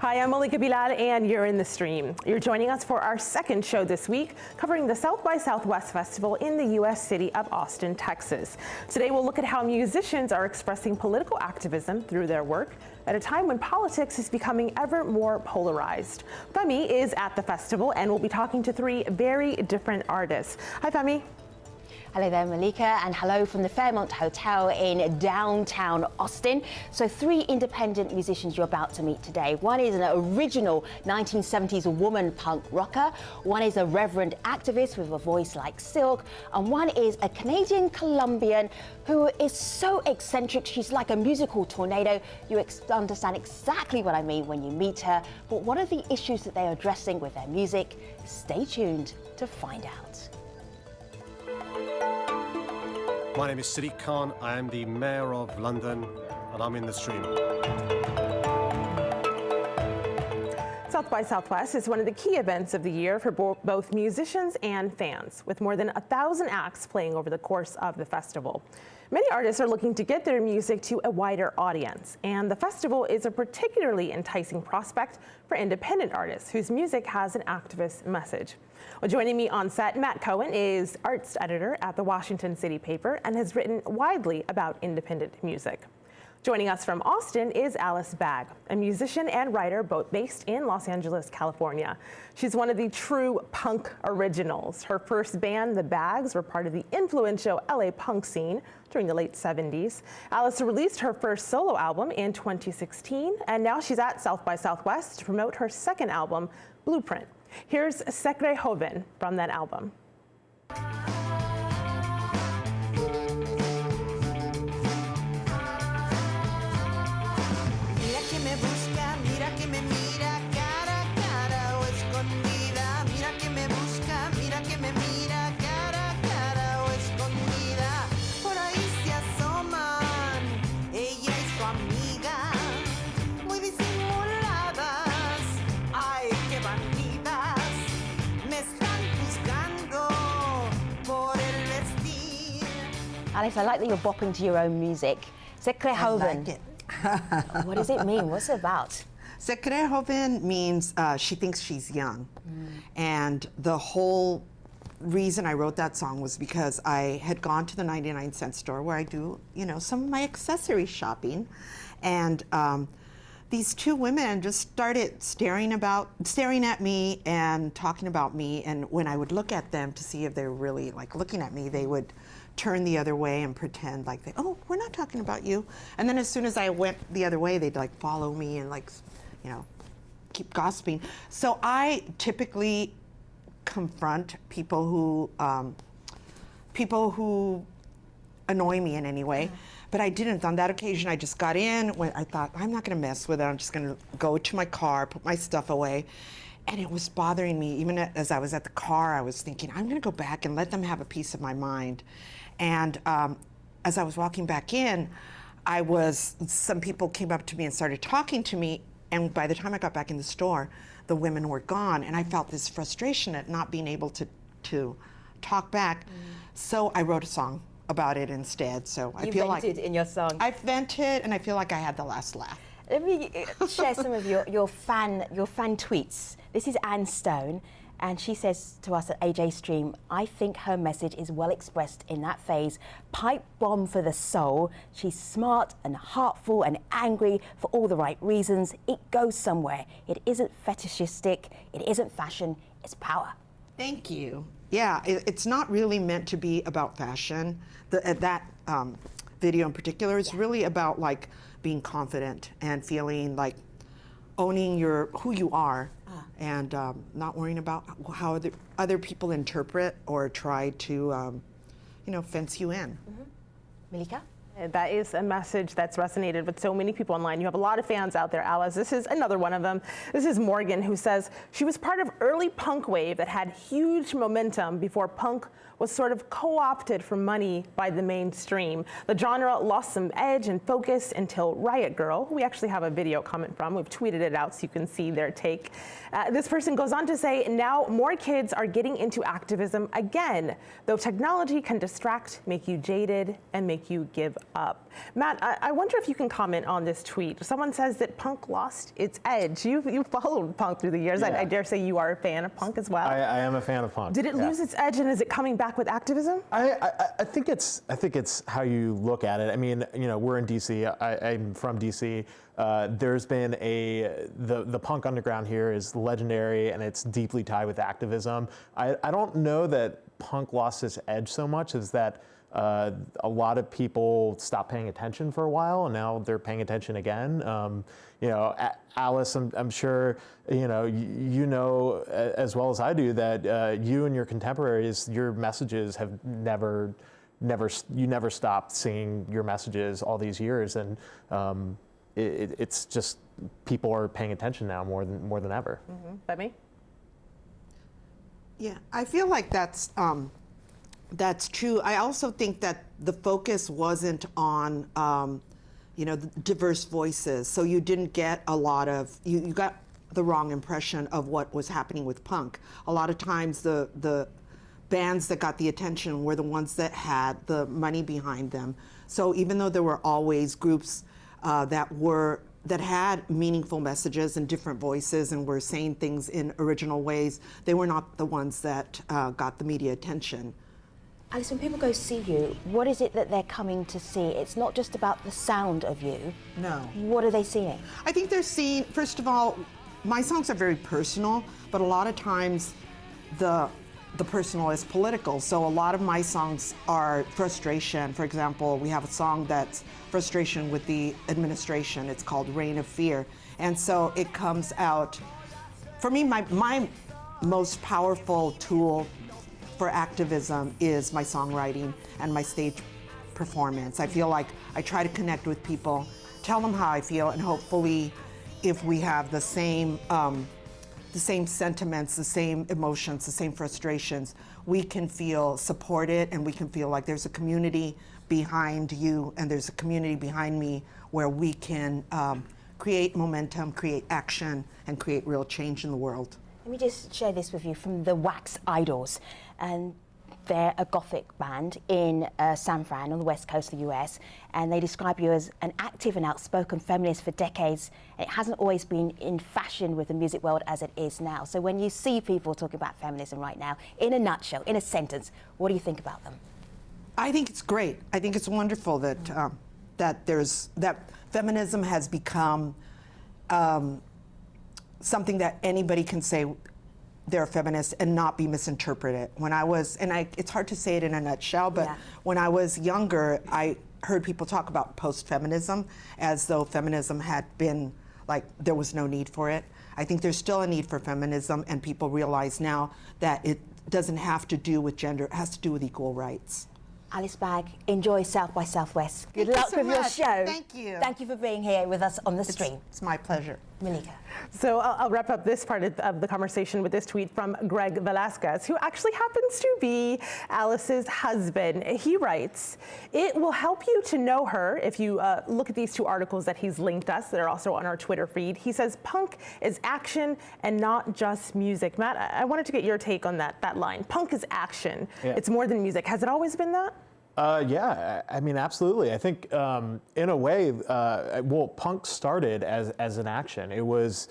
Hi, I'm Malika Bilal, and you're in the stream. You're joining us for our second show this week, covering the South by Southwest Festival in the U.S. city of Austin, Texas. Today, we'll look at how musicians are expressing political activism through their work at a time when politics is becoming ever more polarized. Femi is at the festival, and we'll be talking to three very different artists. Hi, Femi. Hello there, Malika, and hello from the Fairmont Hotel in downtown Austin. So 3 independent musicians you're about to meet today. One is an original 1970s woman punk rocker, one is a reverend activist with a voice like silk, and one is a Canadian-Colombian who is so eccentric, she's like a musical tornado. You understand exactly what I mean when you meet her. But what are the issues that they are addressing with their music? Stay tuned to find out. My name is Sadiq Khan. I am the Mayor of London, and I'm in the stream. South by Southwest is one of the key events of the year for both musicians and fans, with more than 1,000 acts playing over the course of the festival. Many artists are looking to get their music to a wider audience, and the festival is a particularly enticing prospect for independent artists whose music has an activist message. Well, joining me on set, Matt Cohen is arts editor at the Washington City paper and has written widely about independent music. Joining us from Austin is Alice Bagg, a musician and writer both based in Los Angeles, California. She's one of the true punk originals. Her first band, the Bags, were part of the influential LA punk scene during the late 70s. Alice released her first solo album in 2016, and now she's at South by Southwest to promote her second album, Blueprint. Here's Secret Joven from that album. Alice, I like that you're bopping to your own music. Secret Joven. I like it. What does it mean? What's it about? Secret Joven means she thinks she's young. And the whole reason I wrote that song was because I had gone to the 99-cent store where I do, some of my accessory shopping. And these 2 women just started staring at me and talking about me. And when I would look at them to see if they were really looking at me, they would turn the other way and pretend like oh, we're not talking about you. And then as soon as I went the other way, they'd follow me and keep gossiping. So I typically confront people who annoy me in any way. But I didn't. On that occasion, I just got in when I thought, I'm not gonna mess with it. I'm just gonna go to my car, put my stuff away. And it was bothering me. Even as I was at the car, I was thinking, I'm gonna go back and let them have a piece of my mind. And as I was walking back in, some people came up to me and started talking to me. And by the time I got back in the store, the women were gone. And I felt this frustration at not being able to talk back. So I wrote a song about it instead. So I feel like you vented in your song. I vented, and I feel like I had the last laugh. Let me share some of your fan tweets. This is Anne Stone, and she says to us at AJ Stream, I think her message is well expressed in that phase. Pipe bomb for the soul. She's smart and heartful and angry for all the right reasons. It goes somewhere. It isn't fetishistic. It isn't fashion. It's power. Thank you. Yeah, it's not really meant to be about fashion. That video in particular is really about being confident and feeling owning who you are, and not worrying about how other people interpret or try to fence you in. Malika? That is a message that's resonated with so many people online. You have a lot of fans out there, Alice. This is another one of them. This is Morgan, who says she was part of early punk wave that had huge momentum before punk was sort of co-opted for money by the mainstream. The genre lost some edge and focus until Riot Grrrl, who we actually have a video comment from. We've tweeted it out so you can see their take. This person goes on to say, now more kids are getting into activism again, though technology can distract, make you jaded, and make you give up. Matt, I wonder if you can comment on this tweet. Someone says that punk lost its edge. You followed punk through the years. Yeah. I dare say you are a fan of punk as well. I am a fan of punk. Did it lose its edge, and is it coming back with activism? I think it's how you look at it. I mean, we're in DC. I'm from DC. There's been the punk underground here is legendary, and it's deeply tied with activism. I don't know that punk lost its edge so much as that a lot of people stopped paying attention for a while, and now they're paying attention again. Alice, I'm sure you know as well as I do that you and your contemporaries, your messages have never stopped singing your messages all these years, and it's just people are paying attention now more than ever. Mm-hmm. Femi? Yeah, I feel like that's true. I also think that the focus wasn't on, the diverse voices. So you didn't get a lot of, you got the wrong impression of what was happening with punk. A lot of times the bands that got the attention were the ones that had the money behind them. So even though there were always groups that had meaningful messages and different voices and were saying things in original ways, they were not the ones that got the media attention. Alice, when people go see you, what is it that they're coming to see? It's not just about the sound of you. No. What are they seeing? I think they're seeing, first of all, my songs are very personal, but a lot of times the personal is political. So a lot of my songs are frustration. For example, we have a song that's frustration with the administration. It's called Reign of Fear. And so it comes out, for me, my most powerful tool for activism is my songwriting and my stage performance. I feel like I try to connect with people, tell them how I feel, and hopefully if we have the same sentiments, the same emotions, the same frustrations, we can feel supported and we can feel like there's a community behind you and there's a community behind me where we can create momentum, create action, and create real change in the world. Let me just share this with you from the Wax Idols. And they're a gothic band in San Fran on the west coast of the US, and they describe you as an active and outspoken feminist for decades. It hasn't always been in fashion with the music world as it is now. So when you see people talking about feminism right now, in a nutshell, in a sentence, what do you think about them? I think it's great. I think it's wonderful that that feminism has become something that anybody can say they're a feminist and not be misinterpreted. When I was, it's hard to say it in a nutshell, but when I was younger, I heard people talk about post-feminism as though feminism had been, like, there was no need for it. I think there's still a need for feminism, and people realize now that it doesn't have to do with gender, it has to do with equal rights. Alice Bagg, enjoy South by Southwest. Good Thank you luck so with your much. show. Thank you. Thank you for being here with us on the stream. It's my pleasure. Malika. So I'll wrap up this part of the conversation with this tweet from Greg Velasquez, who actually happens to be Alice's husband. He writes, "It will help you to know her if you look at these two articles that he's linked us that are also on our Twitter feed." He says, "Punk is action and not just music." Matt, I wanted to get your take on that line. Punk is action. Yeah. It's more than music. Has it always been that? Yeah, I mean, absolutely. I think in a way, punk started as an action. It was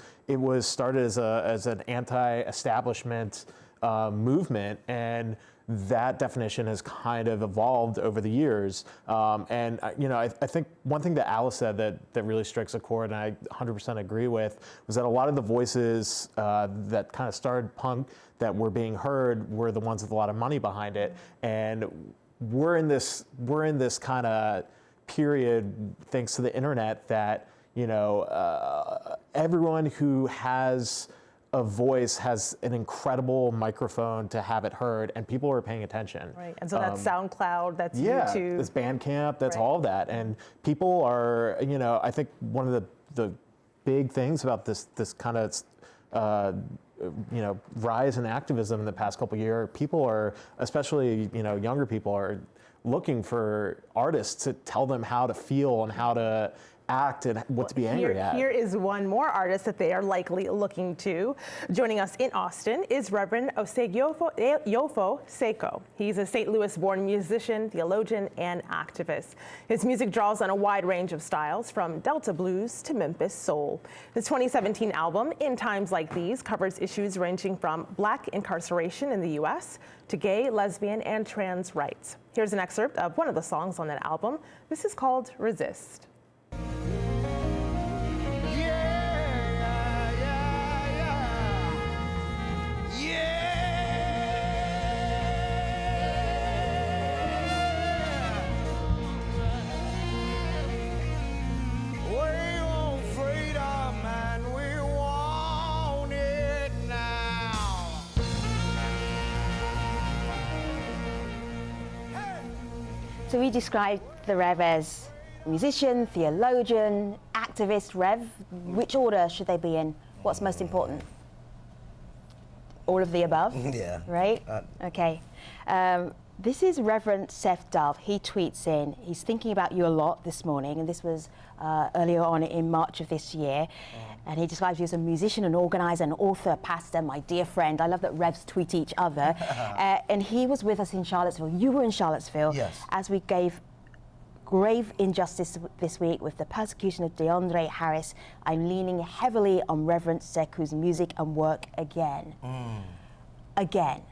started as an anti-establishment movement, and that definition has kind of evolved over the years. I think one thing that Alice said that really strikes a chord, and I 100% agree with, was that a lot of the voices that kind of started punk that were being heard were the ones with a lot of money behind it, and we're in this kind of period, thanks to the internet, that everyone who has a voice has an incredible microphone to have it heard, and people are paying attention. Right, and so that's SoundCloud, that's yeah, YouTube. It's Bandcamp, that's Right. all of that, and people are, I think one of the big things about this kind of rise in activism in the past couple of years, people are, especially younger people, are looking for artists to tell them how to feel and how act and what to be angry at. Here is one more artist that they are likely looking to. Joining us in Austin is Reverend Oseghiofo Seiko. He's a St. Louis-born musician, theologian, and activist. His music draws on a wide range of styles, from Delta blues to Memphis soul. His 2017 album, In Times Like These, covers issues ranging from Black incarceration in the U.S. to gay, lesbian, and trans rights. Here's an excerpt of one of the songs on that album. This is called Resist. So we described the Rev as musician, theologian, activist. Rev, which order should they be in? What's most important? All of the above? Yeah. Right? Okay. This is Reverend Seth Dove. He tweets in, he's thinking about you a lot this morning, and this was earlier on in March of this year. And he describes you as a musician, an organizer, an author, pastor, my dear friend. I love that Revs tweet each other. And he was with us in Charlottesville. You were in Charlottesville. Yes. As we gave grave injustice this week with the persecution of DeAndre Harris. I'm leaning heavily on Reverend Seku's music and work again. Again.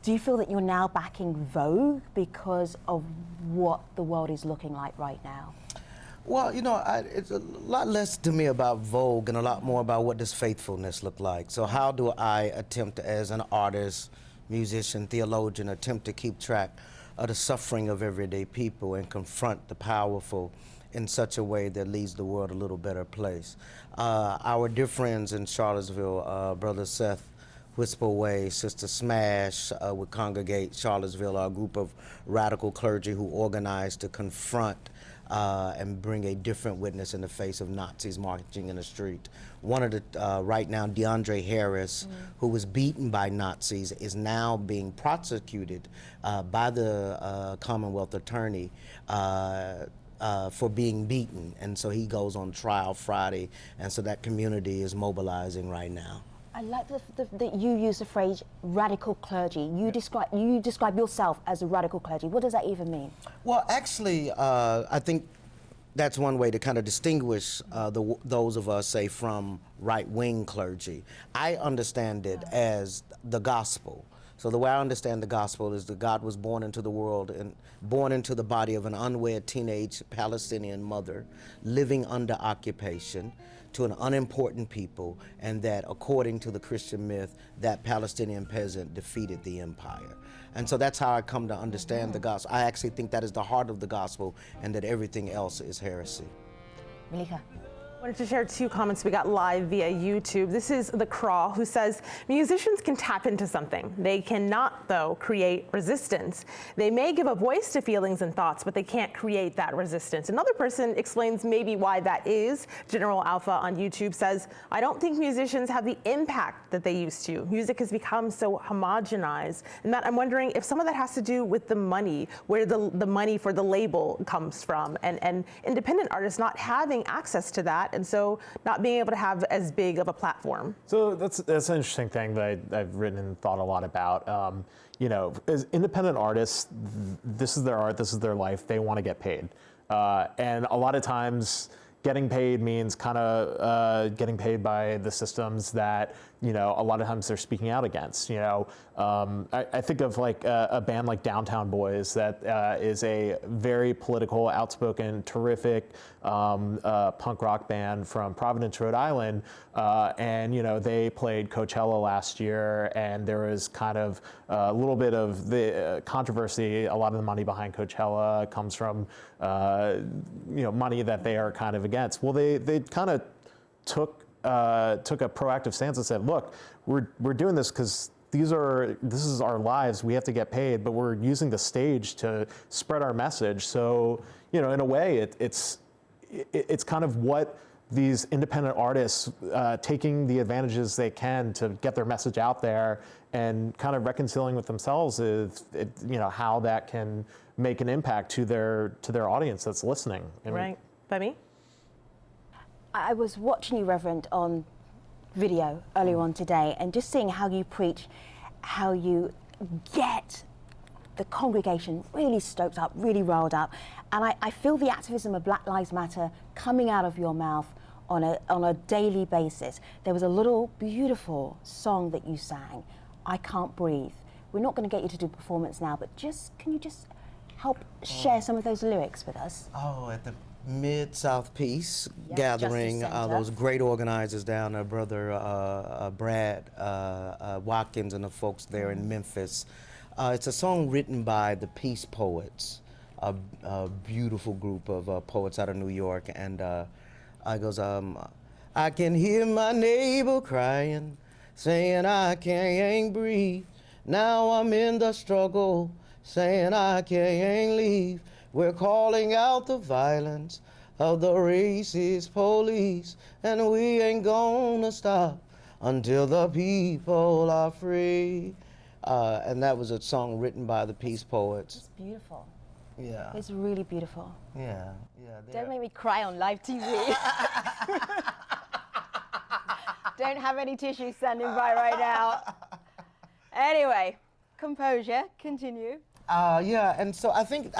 Do you feel that you're now backing Vogue because of what the world is looking like right now? Well, you know, it's a lot less to me about Vogue and a lot more about what does faithfulness look like. So how do I attempt as an artist, musician, theologian, attempt to keep track of the suffering of everyday people and confront the powerful in such a way that leaves the world a little better place? Our dear friends in Charlottesville, Brother Seth Whisperway, Sister Smash would congregate Charlottesville, a group of radical clergy who organized to confront and bring a different witness in the face of Nazis marching in the street. One of the, right now, DeAndre Harris, who was beaten by Nazis, is now being prosecuted by the Commonwealth Attorney for being beaten. And so he goes on trial Friday, and so that community is mobilizing right now. I like that you use the phrase radical clergy. You describe yourself as a radical clergy. What does that even mean? Well, actually, I think that's one way to kind of distinguish those of us, say, from right-wing clergy. I understand it as the gospel. So the way I understand the gospel is that God was born into the world and born into the body of an unwed teenage Palestinian mother living under occupation to an unimportant people, and that according to the Christian myth, that Palestinian peasant defeated the empire. And so that's how I come to understand the gospel. I actually think that is the heart of the gospel, and that everything else is heresy. Malika. I wanted to share two comments we got live via YouTube. This is the Crawl, who says, musicians can tap into something. They cannot, though, create resistance. They may give a voice to feelings and thoughts, but they can't create that resistance. Another person explains maybe why that is. General Alpha on YouTube says, I don't think musicians have the impact that they used to. Music has become so homogenized. And that I'm wondering if some of that has to do with the money, where the money for the label comes from, and independent artists not having access to that, and so not being able to have as big of a platform. So that's an interesting thing that I've written and thought a lot about. You know, as independent artists, this is their art, this is their life, they want to get paid. And a lot of times, getting paid means kind of getting paid by the systems that, you know, a lot of times they're speaking out against. You know, I think of like a band like Downtown Boys that is a very political, outspoken, terrific punk rock band from Providence, Rhode Island. And, you know, they played Coachella last year, and there was kind of a little bit of the controversy. A lot of the money behind Coachella comes from, you know, money that they are kind of against. Well, they kind of took a proactive stance and said, look, we're doing this because this is our lives. We have to get paid, but we're using the stage to spread our message. So, you know, in a way, it's kind of what these independent artists taking the advantages they can to get their message out there and kind of reconciling with themselves is, you know, how that can make an impact to their audience that's listening. I mean, Right. Femi? I was watching you, Reverend, on video earlier on today, and just seeing how you preach, how you get the congregation really stoked up, really riled up. And I feel the activism of Black Lives Matter coming out of your mouth on a daily basis. There was a little beautiful song that you sang, I Can't Breathe. We're not going to get you to do performance now, but can you just help share some of those lyrics with us? Oh, at the Mid-South Peace Yes, gathering, Justice Center. those great organizers down there, Brother Brad Watkins and the folks there in Memphis. It's a song written by the Peace Poets, a beautiful group of poets out of New York, and it goes, I can hear my neighbor crying, saying I can't breathe. Now I'm in the struggle, saying I can't leave. We're calling out the violence of the racist police, and we ain't gonna stop until the people are free. And that was a song written by the Peace Poets. It's beautiful. Yeah. It's really beautiful. Yeah. Don't make me cry on live TV. Don't have any tissues standing by right now. Anyway, composure, continue. Yeah, and so I think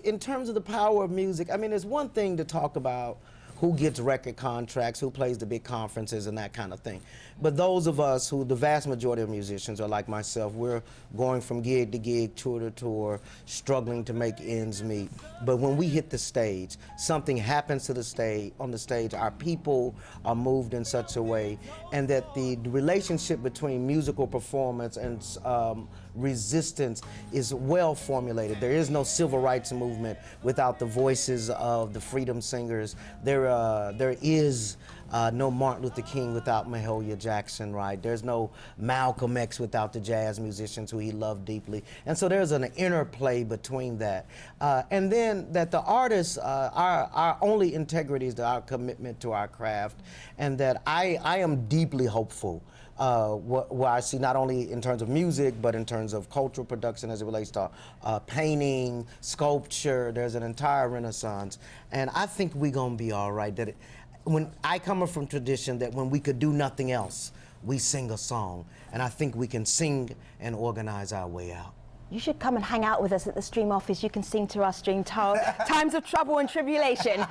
in terms of the power of music, I mean, it's one thing to talk about who gets record contracts, who plays the big conferences and that kind of thing. But those of us who, the vast majority of musicians are like myself, we're going from gig to gig, tour to tour, struggling to make ends meet. But when we hit the stage, something happens to the stage, on the stage, our people are moved in such a way, and that the relationship between musical performance and resistance is well formulated. There is no civil rights movement without the voices of the freedom singers. There is no Martin Luther King without Mahalia Jackson, right? There's no Malcolm X without the jazz musicians who he loved deeply. And so there's an interplay between that. And then that the artists, our only integrity is our commitment to our craft, and that I am deeply hopeful what I see not only in terms of music, but in terms of cultural production as it relates to painting, sculpture. There's an entire renaissance. And I think we're gonna be all right. When I come from tradition that when we could do nothing else, we sing a song. And I think we can sing and organize our way out. You should come and hang out with us at the Stream office. You can sing to our Stream times of trouble and tribulation.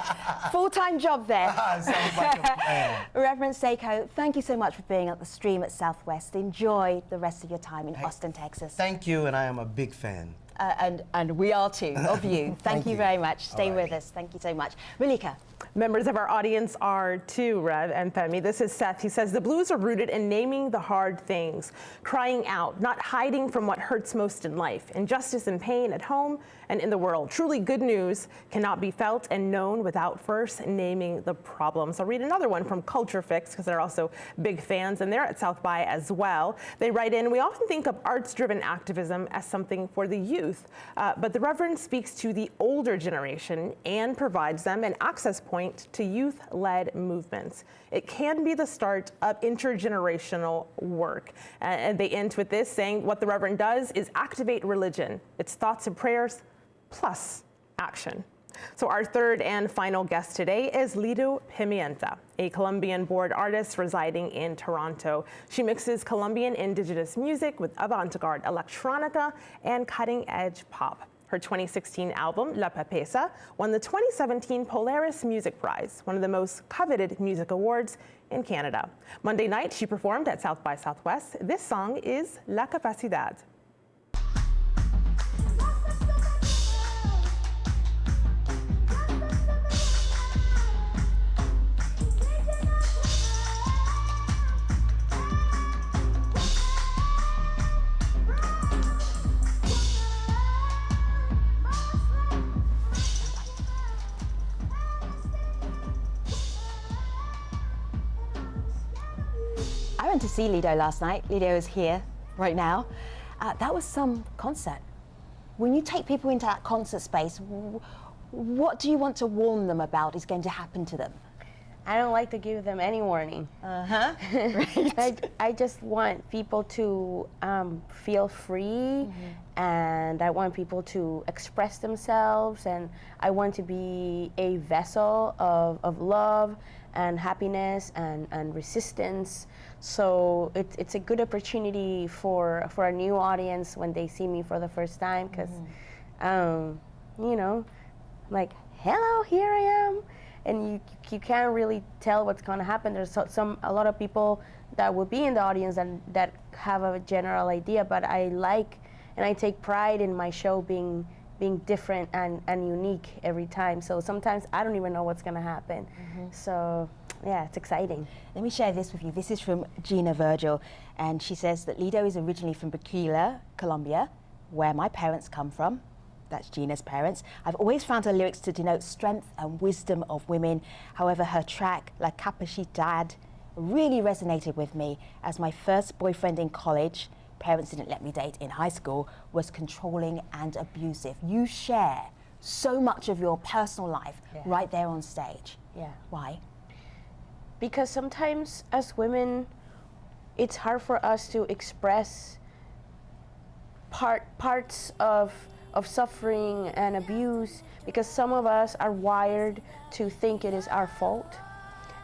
Full-time job there. Sounds like a plan. Reverend Seiko, thank you so much for being at the Stream at Southwest. Enjoy the rest of your time in Austin, Texas. Thank you, and I am a big fan. And we are too, of you. Thank you you. very much. Stay All right. with us. Thank you so much. Malika. Members of our audience are too, Rev and Femi. This is Seth. He says the blues are rooted in naming the hard things, crying out, not hiding from what hurts most in life, injustice and pain at home and in the world. Truly good news cannot be felt and known without first naming the problems. I'll read another one from Culture Fix, because they're also big fans, and they're at South by as well. They write in, we often think of arts-driven activism as something for the youth, but the Reverend speaks to the older generation and provides them an access point to youth-led movements. It can be the start of intergenerational work. And they end with this, saying what the Reverend does is activate religion, its thoughts and prayers, plus action. So our third and final guest today is Lido Pimienta, a Colombian-born artist residing in Toronto. She mixes Colombian indigenous music with avant-garde electronica and cutting-edge pop. Her 2016 album, La Papesa, won the 2017 Polaris Music Prize, one of the most coveted music awards in Canada. Monday night, she performed at South by Southwest. This song is La Capacidad. I went to see Lido last night. Lido is here right now. That was some concert. When you take people into that concert space, what do you want to warn them about is going to happen to them? I don't like to give them any warning. I just want people to feel free, and I want people to express themselves, and I want to be a vessel of love and happiness and resistance. So it's a good opportunity for a new audience when they see me for the first time, because you know, like, hello, here I am. And you can't really tell what's going to happen. There's a lot of people that will be in the audience that have a general idea, but I like and I take pride in my show being different and unique every time. So sometimes I don't even know what's going to happen. So yeah, it's exciting. Let me share this with you. This is from Gina Virgil, and she says that Lido is originally from Bogotá, Colombia, where my parents come from. That's Gina's parents. I've always found her lyrics to denote strength and wisdom of women. However, her track, La Capacidad, really resonated with me, as my first boyfriend in college, parents didn't let me date in high school, was controlling and abusive. You share so much of your personal life right there on stage. Yeah. Why? Because sometimes as women, it's hard for us to express parts of suffering and abuse, because some of us are wired to think it is our fault,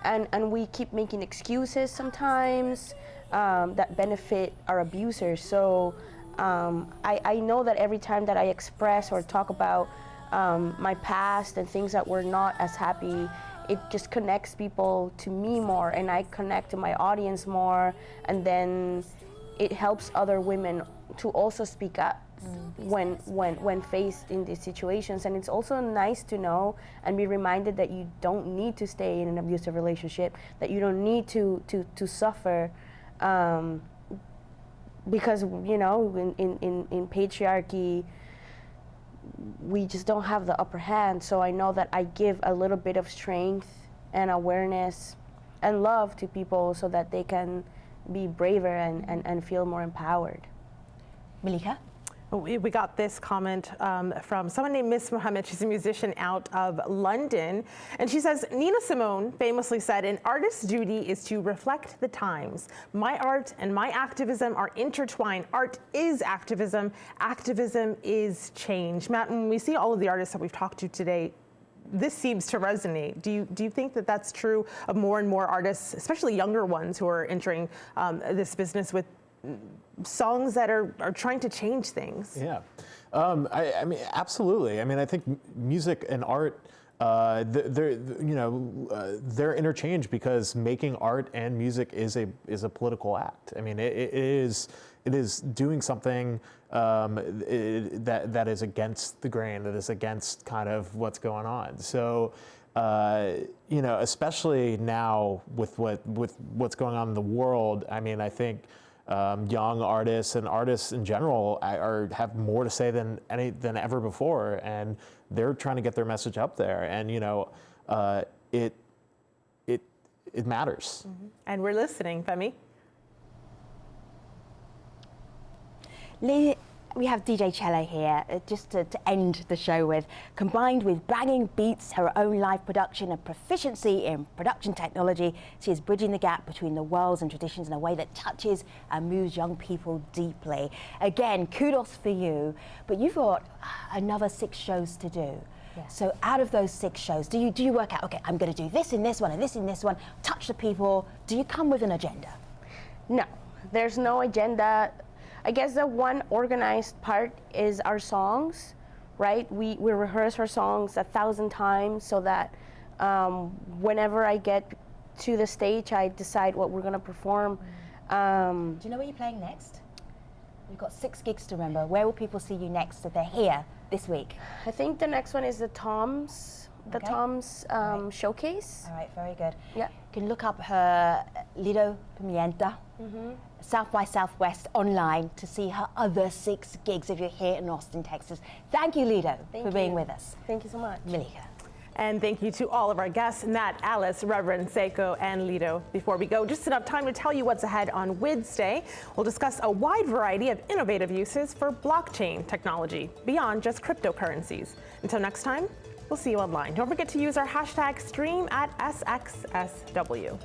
and we keep making excuses sometimes that benefit our abusers. So I know that every time that I express or talk about my past and things that were not as happy, it just connects people to me more, and I connect to my audience more, and then it helps other women to also speak up when faced in these situations. And it's also nice to know and be reminded that you don't need to stay in an abusive relationship, that you don't need to suffer, because, you know, in patriarchy, we just don't have the upper hand. So I know that I give a little bit of strength and awareness and love to people so that they can be braver and feel more empowered. Malika? We got this comment from someone named Miss Mohammed. She's a musician out of London. And she says, Nina Simone famously said, an artist's duty is to reflect the times. My art and my activism are intertwined. Art is activism. Activism is change. Matt, when we see all of the artists that we've talked to today, this seems to resonate. Do you think that that's true of more and more artists, especially younger ones who are entering this business with songs that are trying to change things? Yeah, I mean, absolutely. I mean, I think music and art, they're interchanged, because making art and music is a political act. I mean, it is doing something that is against the grain, that is against kind of what's going on. So, especially now with what's going on in the world, I mean, I think young artists and artists in general have more to say than ever before, and they're trying to get their message up there, and it matters. And we're listening, Femi. We have DJ Cello here, just to end the show with. Combined with banging beats, her own live production, and proficiency in production technology, she is bridging the gap between the worlds and traditions in a way that touches and moves young people deeply. Again, kudos for you, but you've got another 6 shows to do. Yeah. So out of those 6 shows, do you work out, okay, I'm going to do this in this one and this in this one, touch the people? Do you come with an agenda? No, there's no agenda. I guess the one organized part is our songs, right? We rehearse our songs 1,000 times so that whenever I get to the stage, I decide what we're going to perform. Do you know where you're playing next? You've got 6 gigs to remember. Where will people see you next if they're here this week? I think the next one is the Tom's showcase. All right, very good. Yeah. You can look up her Lido Pimienta, South by Southwest online to see her other 6 gigs if you're here in Austin, Texas. Thank you, Lido, for being with us. Thank you so much. Malika. And thank you to all of our guests, Matt, Alice, Reverend, Seiko, and Lido. Before we go, just enough time to tell you what's ahead on Wednesday. We'll discuss a wide variety of innovative uses for blockchain technology beyond just cryptocurrencies. Until next time, We'll see you online. Don't forget to use our hashtag stream at SXSW.